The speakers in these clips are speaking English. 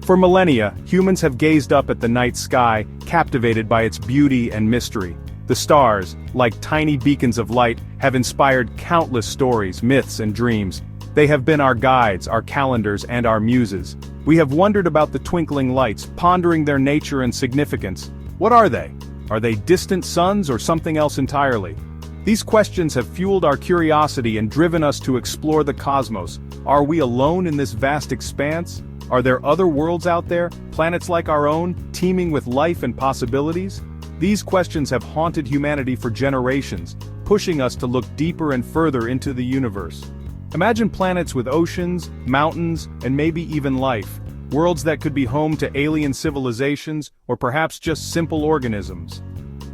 For millennia, humans have gazed up at the night sky, captivated by its beauty and mystery. The stars, like tiny beacons of light, have inspired countless stories, myths, and dreams. They have been our guides, our calendars, and our muses. We have wondered about the twinkling lights, pondering their nature and significance. What are they? Are they distant suns or something else entirely? These questions have fueled our curiosity and driven us to explore the cosmos. Are we alone in this vast expanse? Are there other worlds out there, planets like our own, teeming with life and possibilities? These questions have haunted humanity for generations, pushing us to look deeper and further into the universe. Imagine planets with oceans, mountains, and maybe even life. Worlds that could be home to alien civilizations, or perhaps just simple organisms.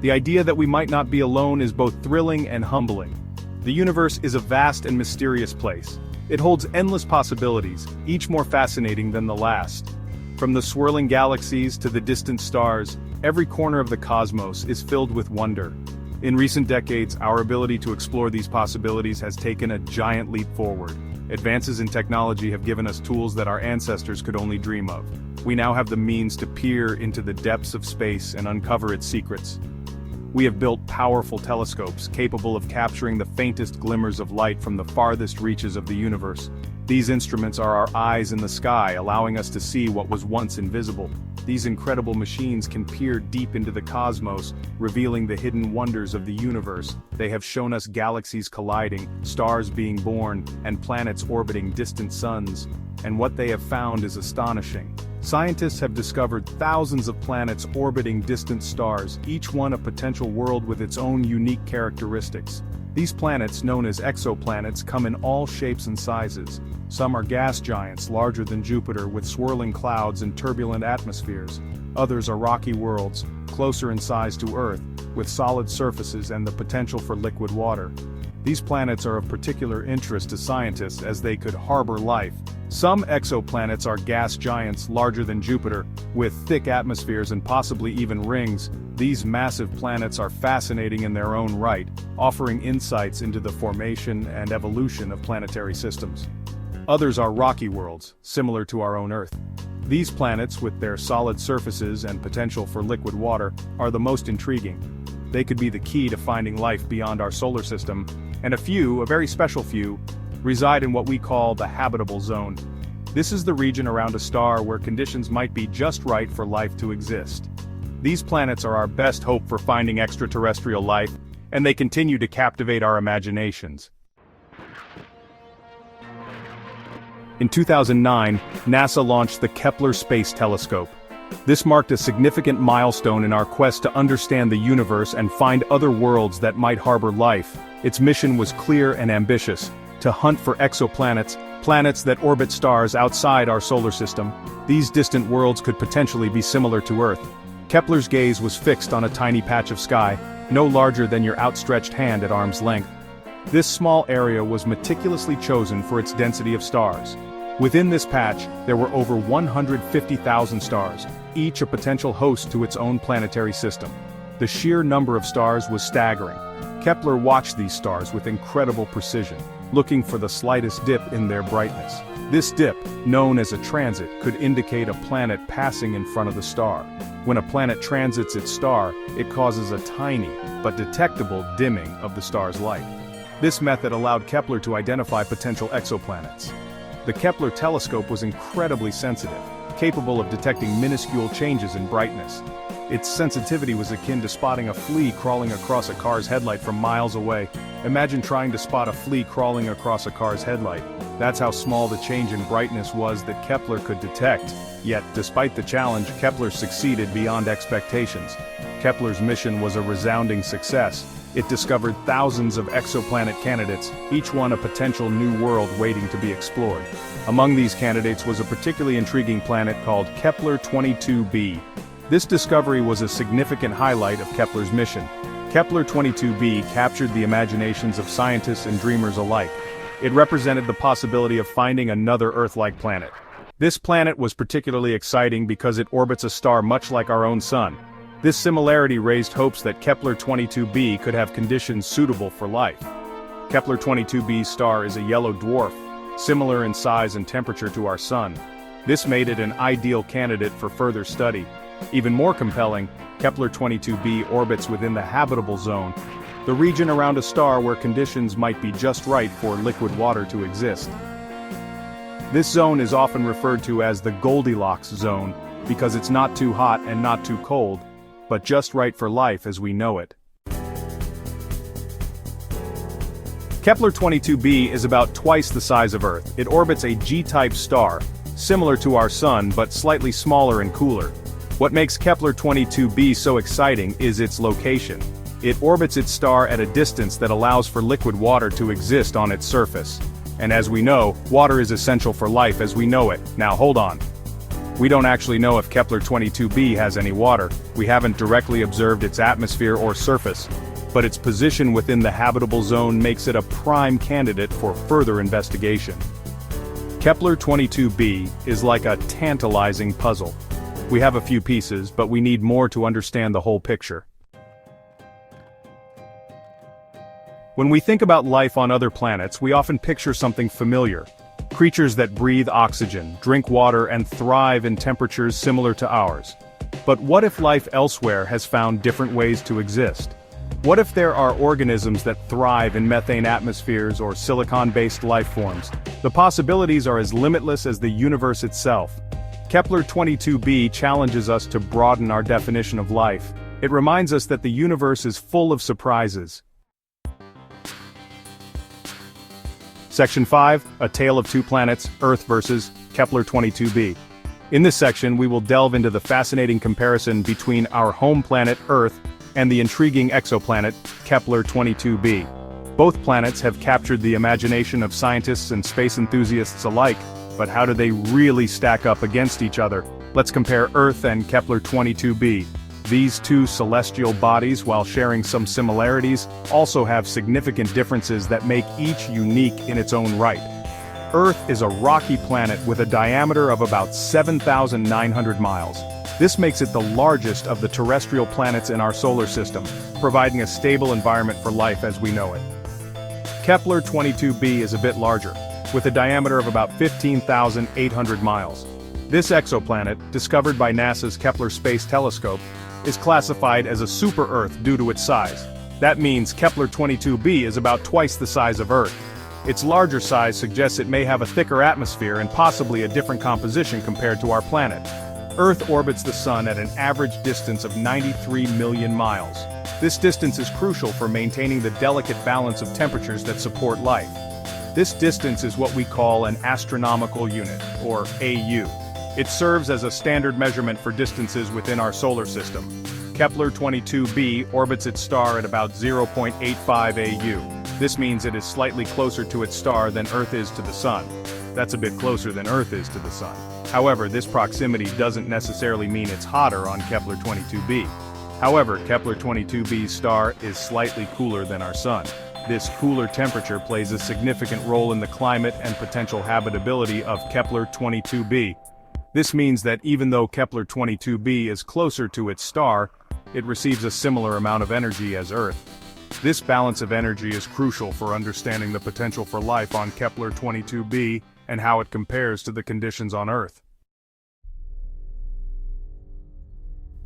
The idea that we might not be alone is both thrilling and humbling. The universe is a vast and mysterious place. It holds endless possibilities, each more fascinating than the last. From the swirling galaxies to the distant stars, every corner of the cosmos is filled with wonder. In recent decades, our ability to explore these possibilities has taken a giant leap forward. Advances in technology have given us tools that our ancestors could only dream of. We now have the means to peer into the depths of space and uncover its secrets. We have built powerful telescopes capable of capturing the faintest glimmers of light from the farthest reaches of the universe. These instruments are our eyes in the sky, allowing us to see what was once invisible. These incredible machines can peer deep into the cosmos, revealing the hidden wonders of the universe. They have shown us galaxies colliding, stars being born, and planets orbiting distant suns. And what they have found is astonishing. Scientists have discovered thousands of planets orbiting distant stars, each one a potential world with its own unique characteristics. These planets, known as exoplanets, come in all shapes and sizes. Some are gas giants larger than Jupiter with swirling clouds and turbulent atmospheres. Others are rocky worlds, closer in size to Earth, with solid surfaces and the potential for liquid water. These planets are of particular interest to scientists as they could harbor life. Some exoplanets are gas giants larger than Jupiter, with thick atmospheres and possibly even rings. These massive planets are fascinating in their own right, offering insights into the formation and evolution of planetary systems. Others are rocky worlds, similar to our own Earth. These planets, with their solid surfaces and potential for liquid water, are the most intriguing. They could be the key to finding life beyond our solar system, and a very special few, reside in what we call the habitable zone. This is the region around a star where conditions might be just right for life to exist. These planets are our best hope for finding extraterrestrial life, and they continue to captivate our imaginations. In 2009, NASA launched the Kepler Space Telescope. This marked a significant milestone in our quest to understand the universe and find other worlds that might harbor life. Its mission was clear and ambitious: to hunt for exoplanets, planets that orbit stars outside our solar system. These distant worlds could potentially be similar to Earth. Kepler's gaze was fixed on a tiny patch of sky, no larger than your outstretched hand at arm's length. This small area was meticulously chosen for its density of stars. Within this patch, there were over 150,000 stars, each a potential host to its own planetary system. The sheer number of stars was staggering. Kepler watched these stars with incredible precision, looking for the slightest dip in their brightness. This dip, known as a transit, could indicate a planet passing in front of the star. When a planet transits its star, it causes a tiny, but detectable dimming of the star's light. This method allowed Kepler to identify potential exoplanets. The Kepler telescope was incredibly sensitive, capable of detecting minuscule changes in brightness. Its sensitivity was akin to spotting a flea crawling across a car's headlight from miles away. Imagine trying to spot a flea crawling across a car's headlight. That's how small the change in brightness was that Kepler could detect. Yet, despite the challenge, Kepler succeeded beyond expectations. Kepler's mission was a resounding success. It discovered thousands of exoplanet candidates, each one a potential new world waiting to be explored. Among these candidates was a particularly intriguing planet called Kepler-22B. This discovery was a significant highlight of Kepler's mission. Kepler-22B captured the imaginations of scientists and dreamers alike. It represented the possibility of finding another Earth-like planet. This planet was particularly exciting because it orbits a star much like our own Sun. This similarity raised hopes that Kepler-22b could have conditions suitable for life. Kepler-22b's star is a yellow dwarf, similar in size and temperature to our Sun. This made it an ideal candidate for further study. Even more compelling, Kepler-22b orbits within the habitable zone, the region around a star where conditions might be just right for liquid water to exist. This zone is often referred to as the Goldilocks zone, because it's not too hot and not too cold, but just right for life as we know it. Kepler-22b is about twice the size of Earth. It orbits a G-type star, similar to our Sun but slightly smaller and cooler. What makes Kepler-22b so exciting is its location. It orbits its star at a distance that allows for liquid water to exist on its surface. And as we know, water is essential for life as we know it. Now hold on. We don't actually know if Kepler-22b has any water. We haven't directly observed its atmosphere or surface, but its position within the habitable zone makes it a prime candidate for further investigation. Kepler-22b is like a tantalizing puzzle. We have a few pieces, but we need more to understand the whole picture. When we think about life on other planets, we often picture something familiar. Creatures that breathe oxygen, drink water, and thrive in temperatures similar to ours. But what if life elsewhere has found different ways to exist? What if there are organisms that thrive in methane atmospheres or silicon-based life forms? The possibilities are as limitless as the universe itself. Kepler-22b challenges us to broaden our definition of life. It reminds us that the universe is full of surprises. Section 5, A Tale of Two Planets, Earth versus Kepler-22b. In this section, we will delve into the fascinating comparison between our home planet, Earth, and the intriguing exoplanet, Kepler-22b. Both planets have captured the imagination of scientists and space enthusiasts alike, but how do they really stack up against each other? Let's compare Earth and Kepler-22b. These two celestial bodies, while sharing some similarities, also have significant differences that make each unique in its own right. Earth is a rocky planet with a diameter of about 7,900 miles. This makes it the largest of the terrestrial planets in our solar system, providing a stable environment for life as we know it. Kepler-22b is a bit larger, with a diameter of about 15,800 miles. This exoplanet, discovered by NASA's Kepler Space Telescope, is classified as a super-Earth due to its size. That means Kepler-22b is about twice the size of Earth. Its larger size suggests it may have a thicker atmosphere and possibly a different composition compared to our planet. Earth orbits the Sun at an average distance of 93 million miles. This distance is crucial for maintaining the delicate balance of temperatures that support life. This distance is what we call an astronomical unit, or AU. It serves as a standard measurement for distances within our solar system. Kepler-22b orbits its star at about 0.85 AU. This means it is slightly closer to its star than Earth is to the Sun. That's a bit closer than Earth is to the Sun. However, this proximity doesn't necessarily mean it's hotter on Kepler-22b. However, Kepler-22b's star is slightly cooler than our Sun. This cooler temperature plays a significant role in the climate and potential habitability of Kepler-22b. This means that even though Kepler-22b is closer to its star, it receives a similar amount of energy as Earth. This balance of energy is crucial for understanding the potential for life on Kepler-22b and how it compares to the conditions on Earth.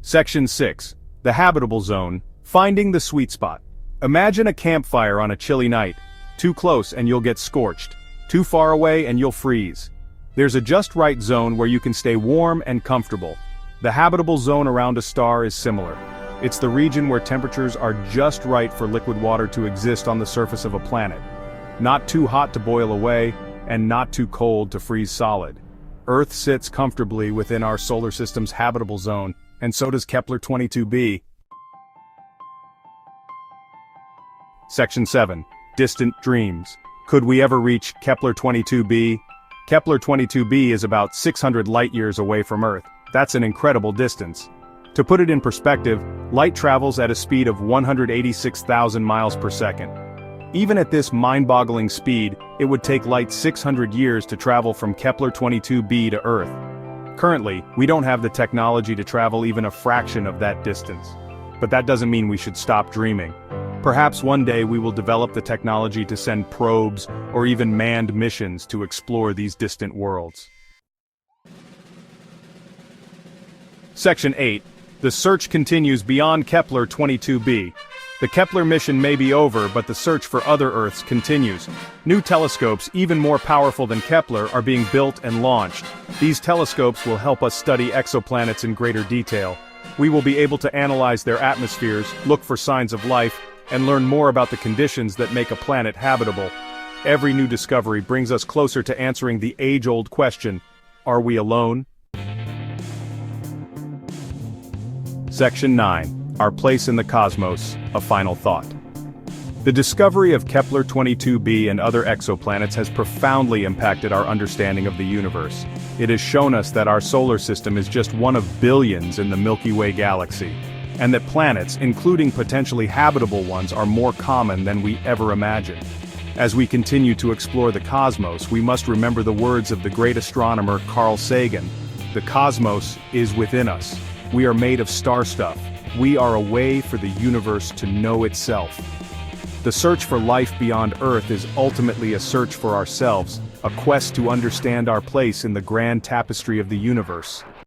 Section 6. The Habitable Zone, Finding the Sweet Spot. Imagine a campfire on a chilly night. Too close and you'll get scorched. Too far away and you'll freeze. There's a just right zone where you can stay warm and comfortable. The habitable zone around a star is similar. It's the region where temperatures are just right for liquid water to exist on the surface of a planet. Not too hot to boil away, and not too cold to freeze solid. Earth sits comfortably within our solar system's habitable zone, and so does Kepler-22b. Section 7. Distant Dreams. Could we ever reach Kepler-22b? Kepler-22b is about 600 light-years away from Earth. That's an incredible distance. To put it in perspective, light travels at a speed of 186,000 miles per second. Even at this mind-boggling speed, it would take light 600 years to travel from Kepler-22b to Earth. Currently, we don't have the technology to travel even a fraction of that distance. But that doesn't mean we should stop dreaming. Perhaps one day we will develop the technology to send probes or even manned missions to explore these distant worlds. Section 8. The search continues beyond Kepler-22B. The Kepler mission may be over, but the search for other Earths continues. New telescopes, even more powerful than Kepler, are being built and launched. These telescopes will help us study exoplanets in greater detail. We will be able to analyze their atmospheres, look for signs of life, and learn more about the conditions that make a planet habitable. Every new discovery brings us closer to answering the age-old question, are we alone? Section 9. Our place in the cosmos, a final thought. The discovery of Kepler-22b and other exoplanets has profoundly impacted our understanding of the universe. It has shown us that our solar system is just one of billions in the Milky Way galaxy, and that planets, including potentially habitable ones, are more common than we ever imagined. As we continue to explore the cosmos, we must remember the words of the great astronomer Carl Sagan. The cosmos is within us. We are made of star stuff. We are a way for the universe to know itself. The search for life beyond Earth is ultimately a search for ourselves, a quest to understand our place in the grand tapestry of the universe.